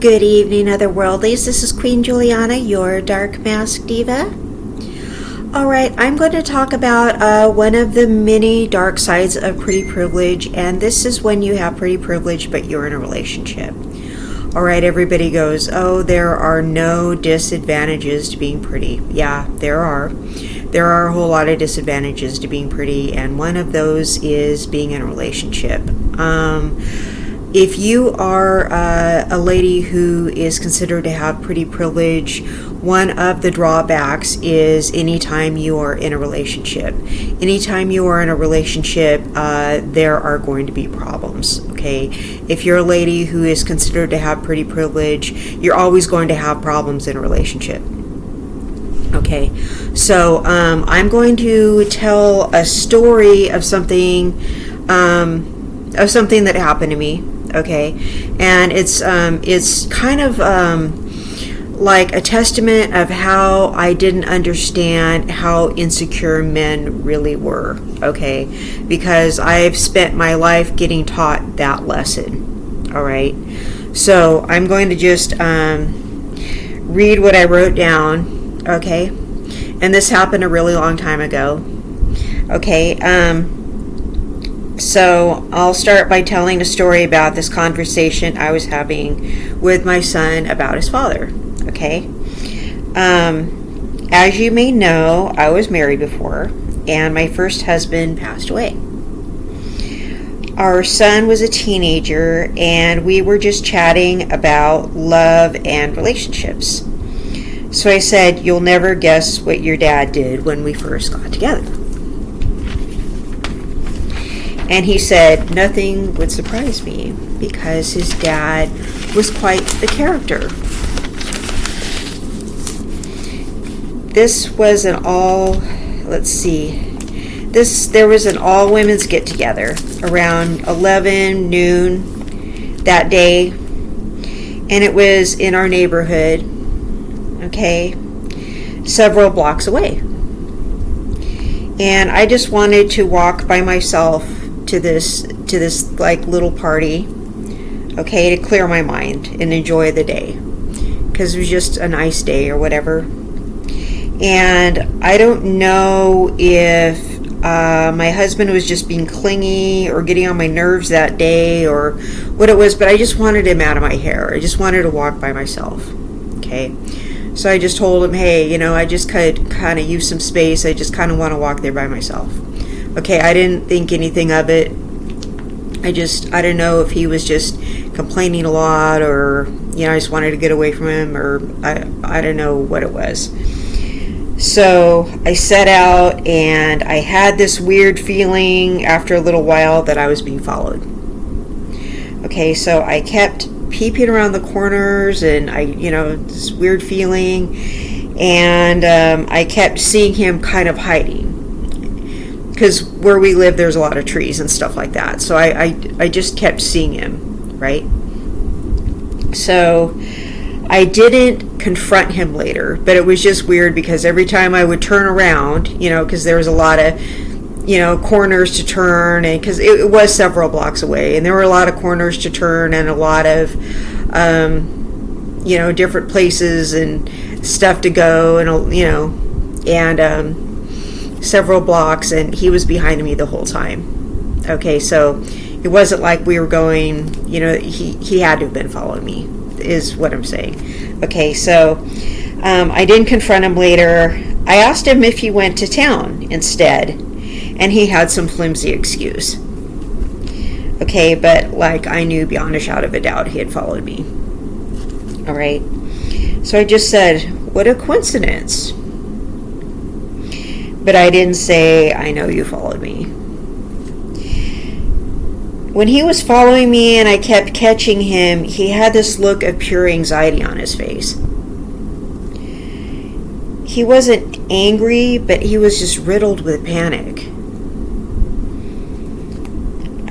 Good evening, Otherworldlies. This is Queen Juliana, your Dark Mask Diva. Alright, I'm going to talk about one of the many dark sides of pretty privilege, and this is when you have pretty privilege but you're in a relationship. Alright, everybody goes, oh, there are no disadvantages to being pretty. Yeah, there are. There are a whole lot of disadvantages to being pretty, and one of those is being in a relationship. If you are a lady who is considered to have pretty privilege, one of the drawbacks is anytime you are in a relationship. Anytime you are in a relationship, there are going to be problems, okay? If you're a lady who is considered to have pretty privilege, you're always going to have problems in a relationship. Okay, so I'm going to tell a story of something that happened to me. Okay, and it's kind of like a testament of how I didn't understand how insecure men really were. Okay, because I've spent my life getting taught that lesson. All right, so I'm going to just read what I wrote down. Okay, and this happened a really long time ago. Okay, so I'll start by telling a story about this conversation I was having with my son about his father. Okay. As you may know, I was married before, and my first husband passed away. Our son was a teenager, and we were just chatting about love and relationships. So I said, "You'll never guess what your dad did when we first got together." And he said nothing would surprise me because his dad was quite the character. This was there was an all women's get together around 11 noon that day, and it was in our neighborhood, okay, several blocks away. And I just wanted to walk by myself to this like little party, okay, to clear my mind and enjoy the day, because it was just a nice day or whatever. And I don't know if my husband was just being clingy or getting on my nerves that day or what it was, but I just wanted him out of my hair. I just wanted to walk by myself. Okay, so I just told him, hey, I just could kind of use some space. I just kind of want to walk there by myself. Okay, I didn't think anything of it. I don't know if he was just complaining a lot, or I just wanted to get away from him, or I don't know what it was. So I set out, and I had this weird feeling after a little while that I was being followed. Okay, so I kept peeping around the corners, and this weird feeling, and I kept seeing him kind of hiding. Because where we live, there's a lot of trees and stuff like that. So I just kept seeing him, right? So I didn't confront him later, but it was just weird because every time I would turn around, because there was a lot of, corners to turn, and because it was several blocks away, and there were a lot of corners to turn and a lot of, different places and stuff to go, and, several blocks, and he was behind me the whole time. Okay, so it wasn't like we were going, he had to have been following me, is what I'm saying. Okay, so I didn't confront him later. I asked him if he went to town instead, and he had some flimsy excuse. Okay, but I knew beyond a shadow of a doubt he had followed me. All right, so I just said, what a coincidence. But I didn't say, I know you followed me. When he was following me and I kept catching him, he had this look of pure anxiety on his face. He wasn't angry, but he was just riddled with panic.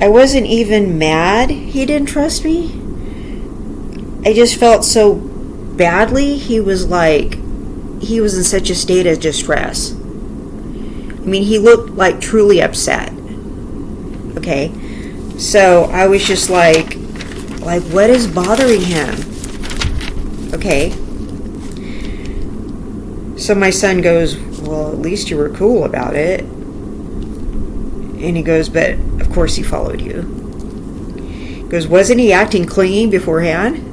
I wasn't even mad he didn't trust me. I just felt so badly. He was in such a state of distress. He looked truly upset. Okay, so I was just like, what is bothering him? Okay. So my son goes, well, at least you were cool about it. And he goes, but of course he followed you. He goes, wasn't he acting clingy beforehand?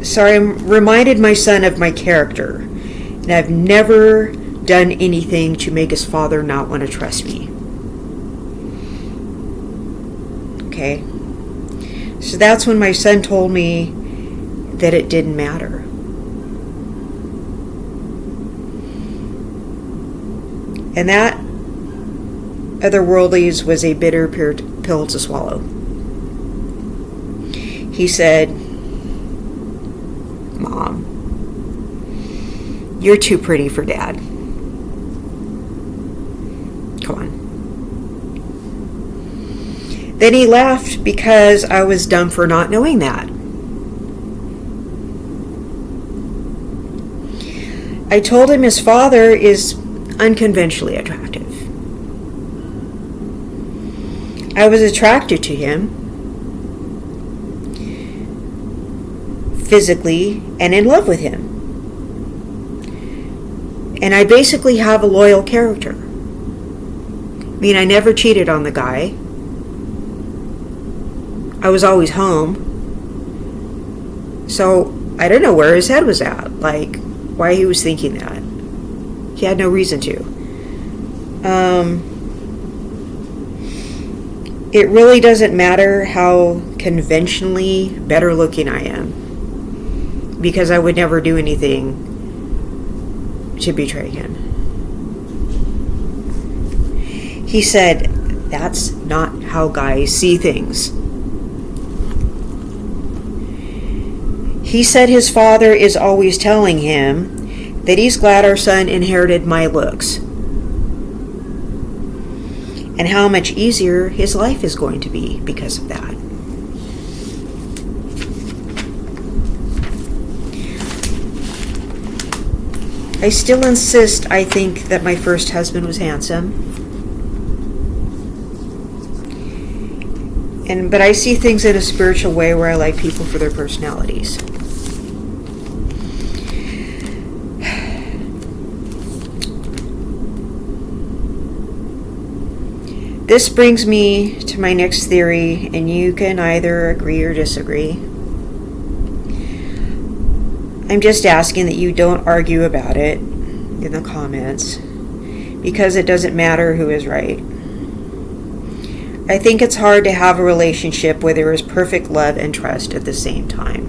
So I reminded my son of my character. And I've never done anything to make his father not want to trust me. Okay. So that's when my son told me that it didn't matter. And that, otherworldlies, was a bitter pill to swallow. He said, Mom, you're too pretty for Dad. Come on. Then he laughed because I was dumb for not knowing that. I told him his father is unconventionally attractive. I was attracted to him physically and in love with him. And I basically have a loyal character. I mean, I never cheated on the guy. I was always home. So I don't know where his head was at. Like, why he was thinking that. He had no reason to. It really doesn't matter how conventionally better looking I am, because I would never do anything to betray him. He said, that's not how guys see things. He said his father is always telling him that he's glad our son inherited my looks, and how much easier his life is going to be because of that. I still insist I think that my first husband was handsome. But I see things in a spiritual way where I like people for their personalities. This brings me to my next theory, and you can either agree or disagree. I'm just asking that you don't argue about it in the comments, because it doesn't matter who is right. I think it's hard to have a relationship where there is perfect love and trust at the same time.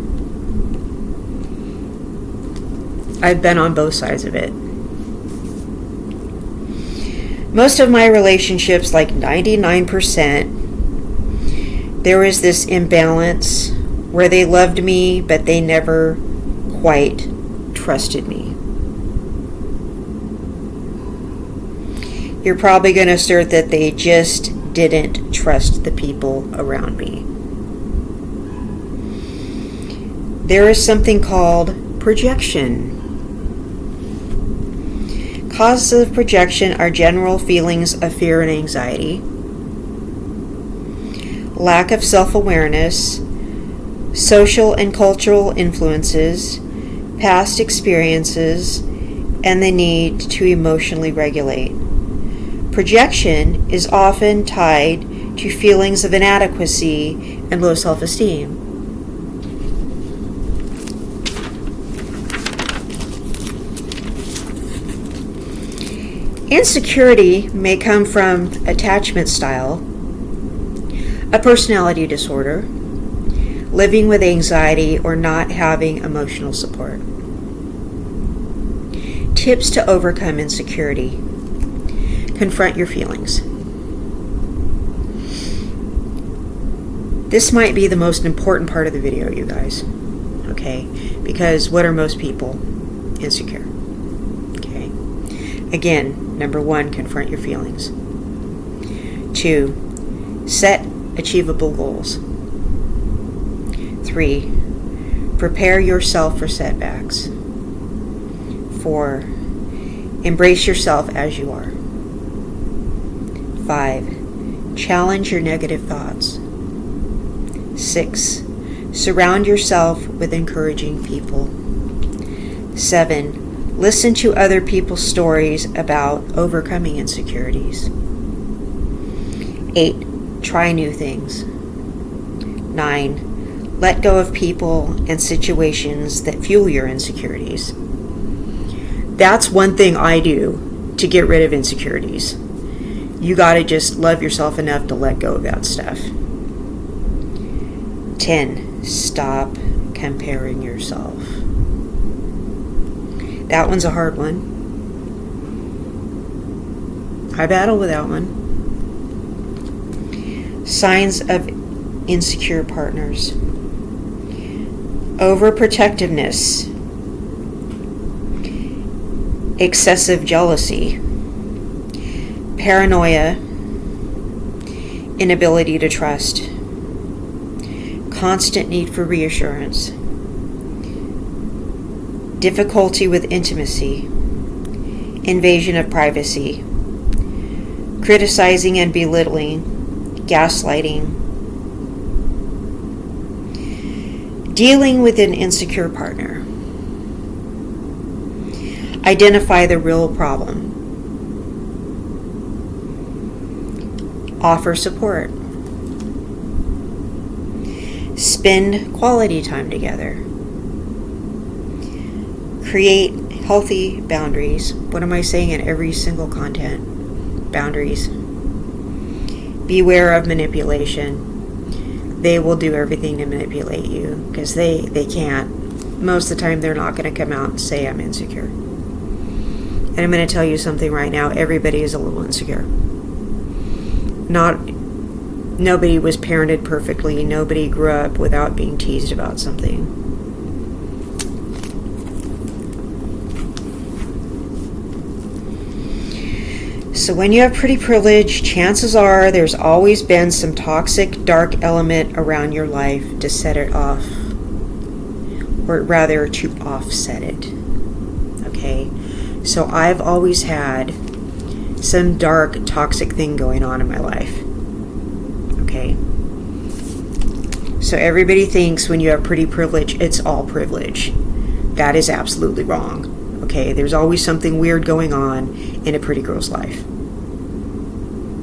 I've been on both sides of it. Most of my relationships, like 99%, there was this imbalance where they loved me, but they never quite trusted me. You're probably going to assert that they just didn't trust the people around me. There is something called projection. Causes of projection are general feelings of fear and anxiety, lack of self-awareness, social and cultural influences, past experiences, and the need to emotionally regulate. Projection is often tied to feelings of inadequacy and low self-esteem. Insecurity may come from attachment style, a personality disorder, living with anxiety, or not having emotional support. Tips to overcome insecurity. Confront your feelings. This might be the most important part of the video, you guys. Okay? Because what are most people? Insecure. Okay? Again, number 1, confront your feelings. 2, set achievable goals. 3, prepare yourself for setbacks. 4, embrace yourself as you are. 5, challenge your negative thoughts. 6, Surround yourself with encouraging people. 7. Listen to other people's stories about overcoming insecurities. 8. Try new things. 9. Let go of people and situations that fuel your insecurities. That's one thing I do to get rid of insecurities. You gotta just love yourself enough to let go of that stuff. 10. Stop comparing yourself. That one's a hard one. I battle with that one. Signs of insecure partners. Overprotectiveness, excessive jealousy, paranoia, inability to trust, constant need for reassurance, difficulty with intimacy, invasion of privacy, criticizing and belittling, gaslighting, dealing with an insecure partner. Identify the real problem. Offer support. Spend quality time together. Create healthy boundaries. What am I saying in every single content? Boundaries. Beware of manipulation. They will do everything to manipulate you because they can't. Most of the time they're not going to come out and say I'm insecure. And I'm going to tell you something right now. Everybody is a little insecure. Nobody was parented perfectly. Nobody grew up without being teased about something. So when you have pretty privilege, chances are there's always been some toxic, dark element around your life to set it off. Or rather, to offset it. Okay? So I've always had some dark, toxic thing going on in my life. Okay? So everybody thinks when you have pretty privilege, it's all privilege. That is absolutely wrong. Okay? There's always something weird going on in a pretty girl's life.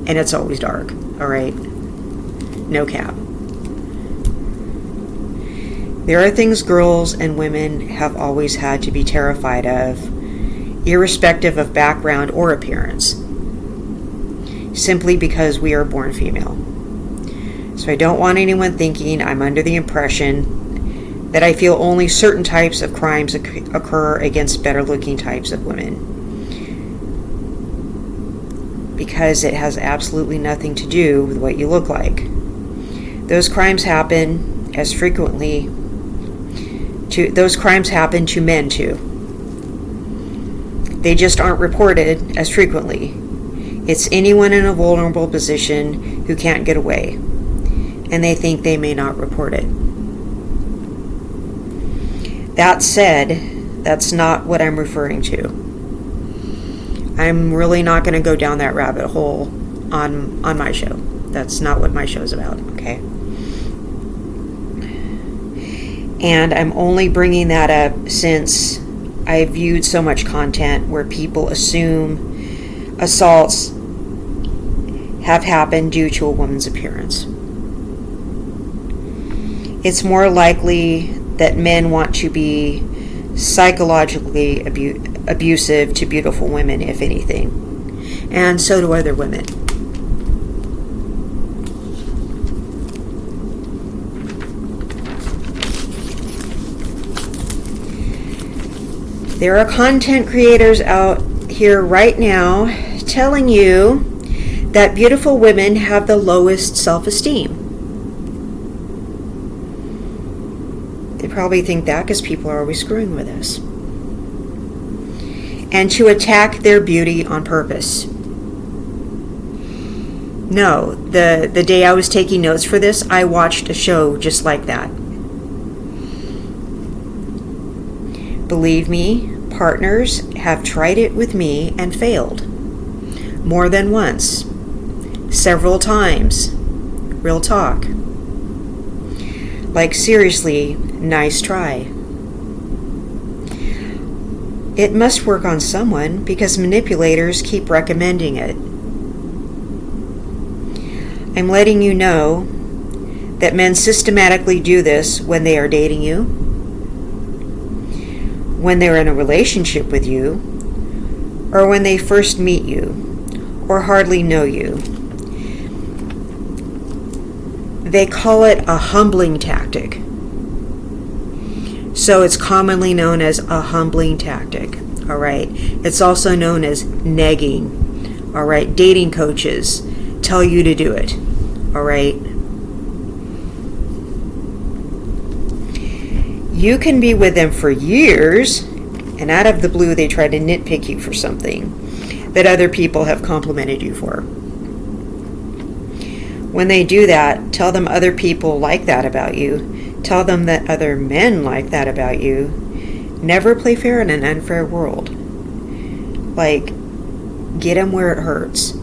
And it's always dark, all right? No cap. There are things girls and women have always had to be terrified of, irrespective of background or appearance, simply because we are born female. So I don't want anyone thinking I'm under the impression that I feel only certain types of crimes occur against better-looking types of women. Because it has absolutely nothing to do with what you look like. Those crimes happen to men too. They just aren't reported as frequently. It's anyone in a vulnerable position who can't get away, and they think they may not report it. That said, that's not what I'm referring to. I'm really not going to go down that rabbit hole on my show. That's not what my show's about, okay? And I'm only bringing that up since I viewed so much content where people assume assaults have happened due to a woman's appearance. It's more likely that men want to be psychologically abusive to beautiful women, if anything. And so do other women. There are content creators out here right now telling you that beautiful women have the lowest self-esteem. They probably think that because people are always screwing with us. And to attack their beauty on purpose. No, the day I was taking notes for this, I watched a show just like that. Believe me, partners have tried it with me and failed. More than once. Several times. Real talk. Like, seriously, nice try. It must work on someone because manipulators keep recommending it. I'm letting you know that men systematically do this when they are dating you, when they're in a relationship with you, or when they first meet you, or hardly know you. They call it a humbling tactic. So it's commonly known as a humbling tactic, all right? It's also known as negging, all right? Dating coaches tell you to do it, all right? You can be with them for years, and out of the blue they try to nitpick you for something that other people have complimented you for. When they do that, tell them other people like that about you. Tell them that other men like that about you. Never play fair in an unfair world. Like, get them where it hurts.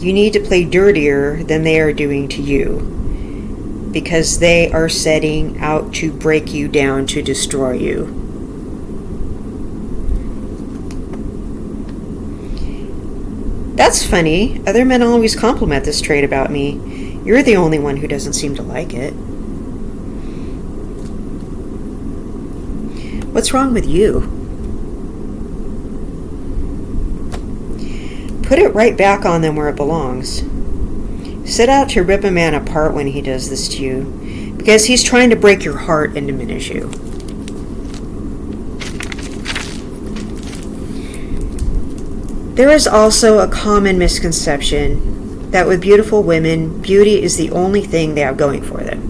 You need to play dirtier than they are doing to you, because they are setting out to break you down, to destroy you. That's funny. Other men always compliment this trait about me. You're the only one who doesn't seem to like it. What's wrong with you? Put it right back on them where it belongs. Set out to rip a man apart when he does this to you, because he's trying to break your heart and diminish you. There is also a common misconception that with beautiful women, beauty is the only thing they have going for them.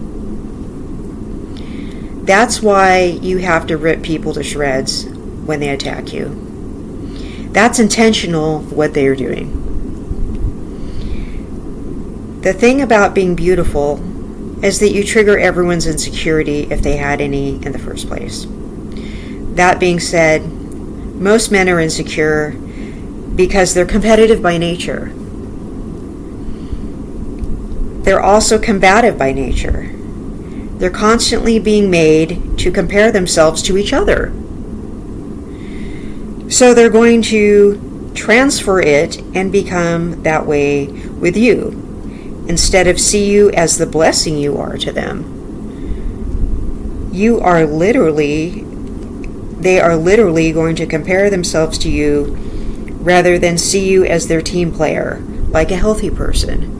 That's why you have to rip people to shreds when they attack you. That's intentional, what they are doing. The thing about being beautiful is that you trigger everyone's insecurity if they had any in the first place. That being said, most men are insecure because they're competitive by nature. They're also combative by nature. They're constantly being made to compare themselves to each other. So they're going to transfer it and become that way with you, instead of see you as the blessing you are to them. They are literally going to compare themselves to you rather than see you as their team player, like a healthy person.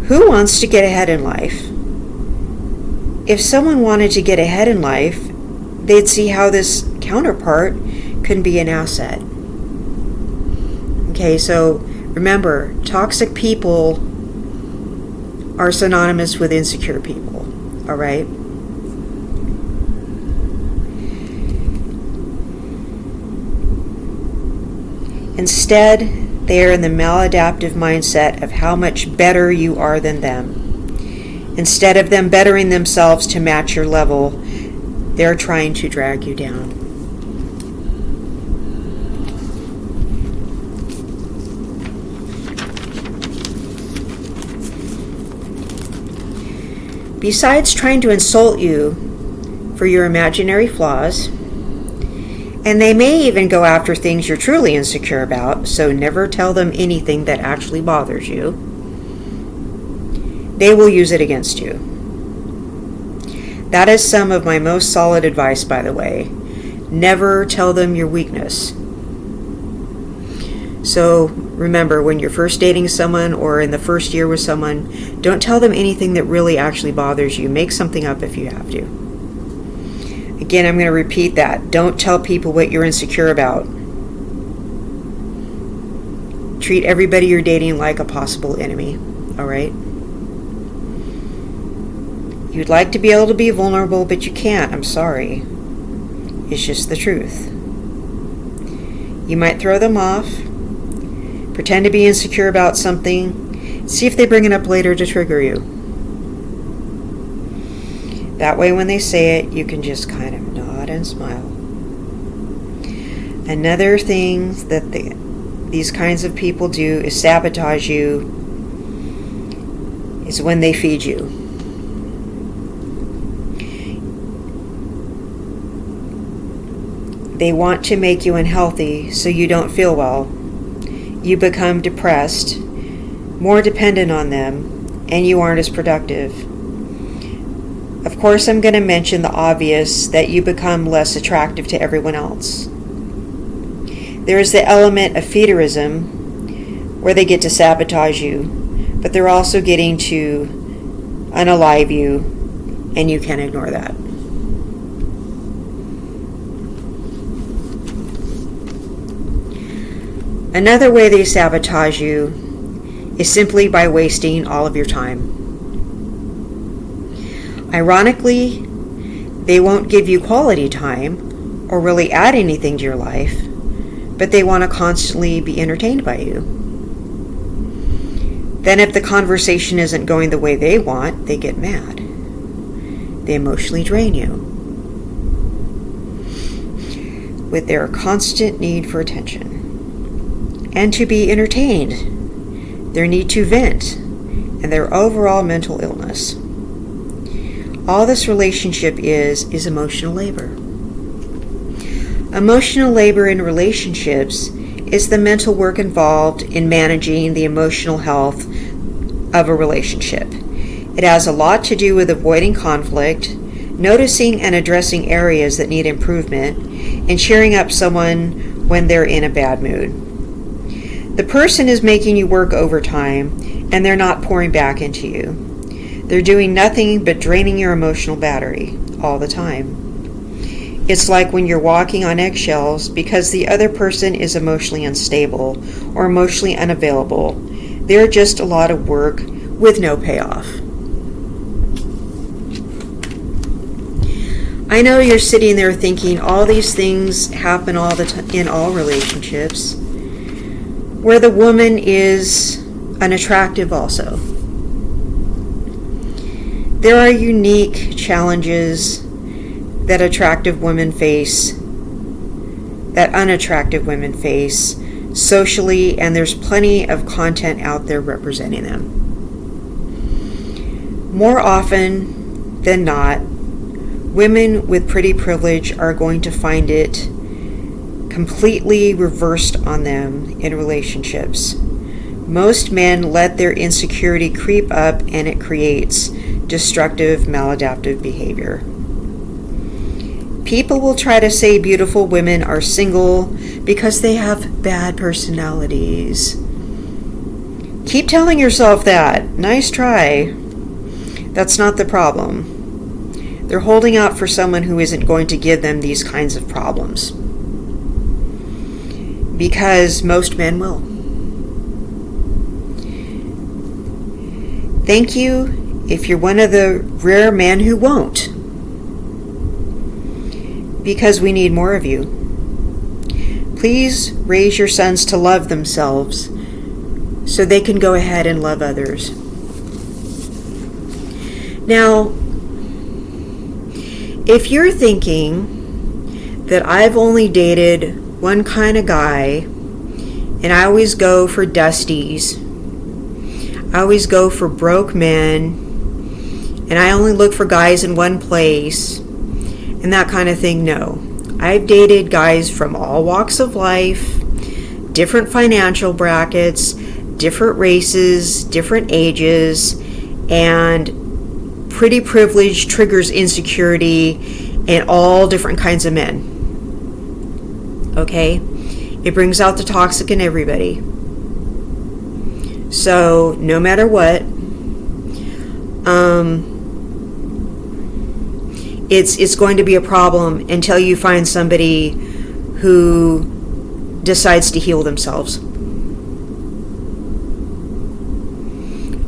Who wants to get ahead in life? If someone wanted to get ahead in life, they'd see how this counterpart can be an asset. Okay, so remember, toxic people are synonymous with insecure people, all right? Instead, they are in the maladaptive mindset of how much better you are than them. Instead of them bettering themselves to match your level, they're trying to drag you down. Besides trying to insult you for your imaginary flaws, and they may even go after things you're truly insecure about, so never tell them anything that actually bothers you. They will use it against you. That is some of my most solid advice, by the way. Never tell them your weakness. So remember, when you're first dating someone or in the first year with someone, don't tell them anything that really actually bothers you. Make something up if you have to. Again, I'm going to repeat that. Don't tell people what you're insecure about. Treat everybody you're dating like a possible enemy, all right? You'd like to be able to be vulnerable, but you can't. I'm sorry. It's just the truth. You might throw them off, pretend to be insecure about something, see if they bring it up later to trigger you. That way, when they say it, you can just kind of nod and smile. Another thing that these kinds of people do is sabotage you, is when they feed you. They want to make you unhealthy so you don't feel well. You become depressed, more dependent on them, and you aren't as productive. Of course, I'm going to mention the obvious, that you become less attractive to everyone else. There is the element of feederism, where they get to sabotage you, but they're also getting to unalive you, and you can't ignore that. Another way they sabotage you is simply by wasting all of your time. Ironically, they won't give you quality time or really add anything to your life, but they want to constantly be entertained by you. Then if the conversation isn't going the way they want, they get mad. They emotionally drain you with their constant need for attention and to be entertained, their need to vent, and their overall mental illness. All this relationship is emotional labor. Emotional labor in relationships is the mental work involved in managing the emotional health of a relationship. It has a lot to do with avoiding conflict, noticing and addressing areas that need improvement, and cheering up someone when they're in a bad mood. The person is making you work overtime, and they're not pouring back into you. They're doing nothing but draining your emotional battery all the time. It's like when you're walking on eggshells because the other person is emotionally unstable or emotionally unavailable. They're just a lot of work with no payoff. I know you're sitting there thinking all these things happen all the time in all relationships, where the woman is unattractive also. There are unique challenges that attractive women face, that unattractive women face socially, and there's plenty of content out there representing them. More often than not, women with pretty privilege are going to find it completely reversed on them in relationships. Most men let their insecurity creep up, and it creates destructive, maladaptive behavior. People will try to say beautiful women are single because they have bad personalities. Keep telling yourself that. Nice try. That's not the problem. They're holding out for someone who isn't going to give them these kinds of problems, because most men will. Thank you if you're one of the rare men who won't, because we need more of you. Please raise your sons to love themselves so they can go ahead and love others. Now, if you're thinking that I've only dated one kind of guy, and I always go for dusties, I always go for broke men, and I only look for guys in one place, and that kind of thing, no. I've dated guys from all walks of life, different financial brackets, different races, different ages, and pretty privilege triggers insecurity in all different kinds of men. Okay? It brings out the toxic in everybody. So, no matter what, it's going to be a problem until you find somebody who decides to heal themselves.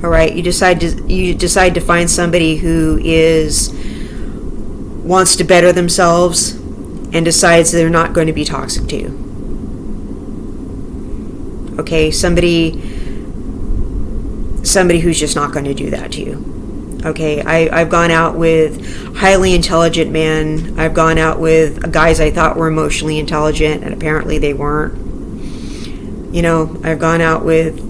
All right, you decide to find somebody who wants to better themselves and decides they're not going to be toxic to you. Okay, somebody who's just not going to do that to you. Okay, I've gone out with highly intelligent men. I've gone out with guys I thought were emotionally intelligent, and apparently they weren't. You know, I've gone out with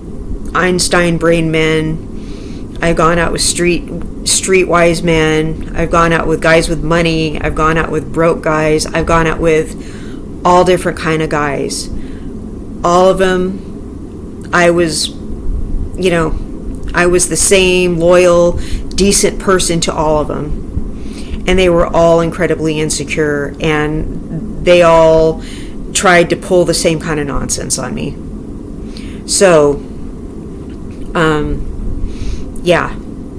Einstein brain men. I've gone out with streetwise men. I've gone out with guys with money. I've gone out with broke guys. I've gone out with all different kind of guys. All of them, I was the same loyal, decent person to all of them. And they were all incredibly insecure, and they all tried to pull the same kind of nonsense on me. So,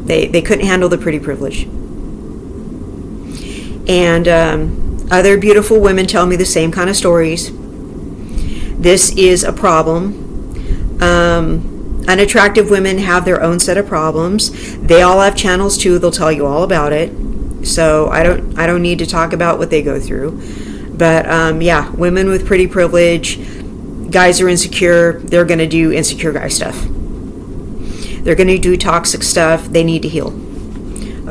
they couldn't handle the pretty privilege. And other beautiful women tell me the same kind of stories. This is a problem. Unattractive women have their own set of problems. They all have channels too. They'll tell you all about it. So I don't need to talk about what they go through. But women with pretty privilege, guys are insecure. They're going to do insecure guy stuff. They're going to do toxic stuff. They need to heal.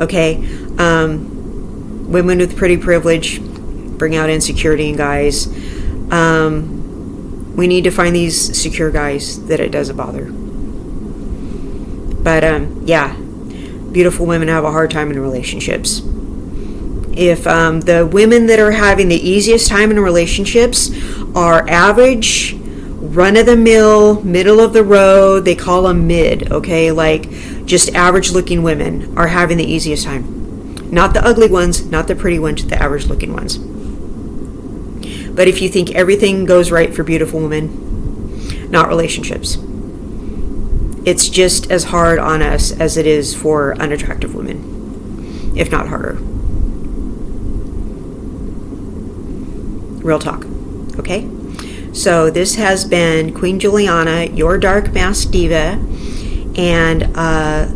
Okay? Women with pretty privilege bring out insecurity in guys. We need to find these secure guys that it doesn't bother. But beautiful women have a hard time in relationships. If the women that are having the easiest time in relationships are average, run-of-the-mill, middle of the road, they call them mid, okay? Like just average-looking women are having the easiest time. Not the ugly ones, not the pretty ones, the average-looking ones. But if you think everything goes right for beautiful women, not relationships. It's just as hard on us as it is for unattractive women, if not harder. Real talk. Okay? So this has been Queen Juliana, your Dark Masked Diva. And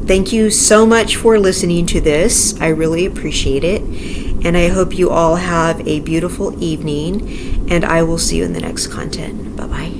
thank you so much for listening to this. I really appreciate it. And I hope you all have a beautiful evening. And I will see you in the next content. Bye-bye.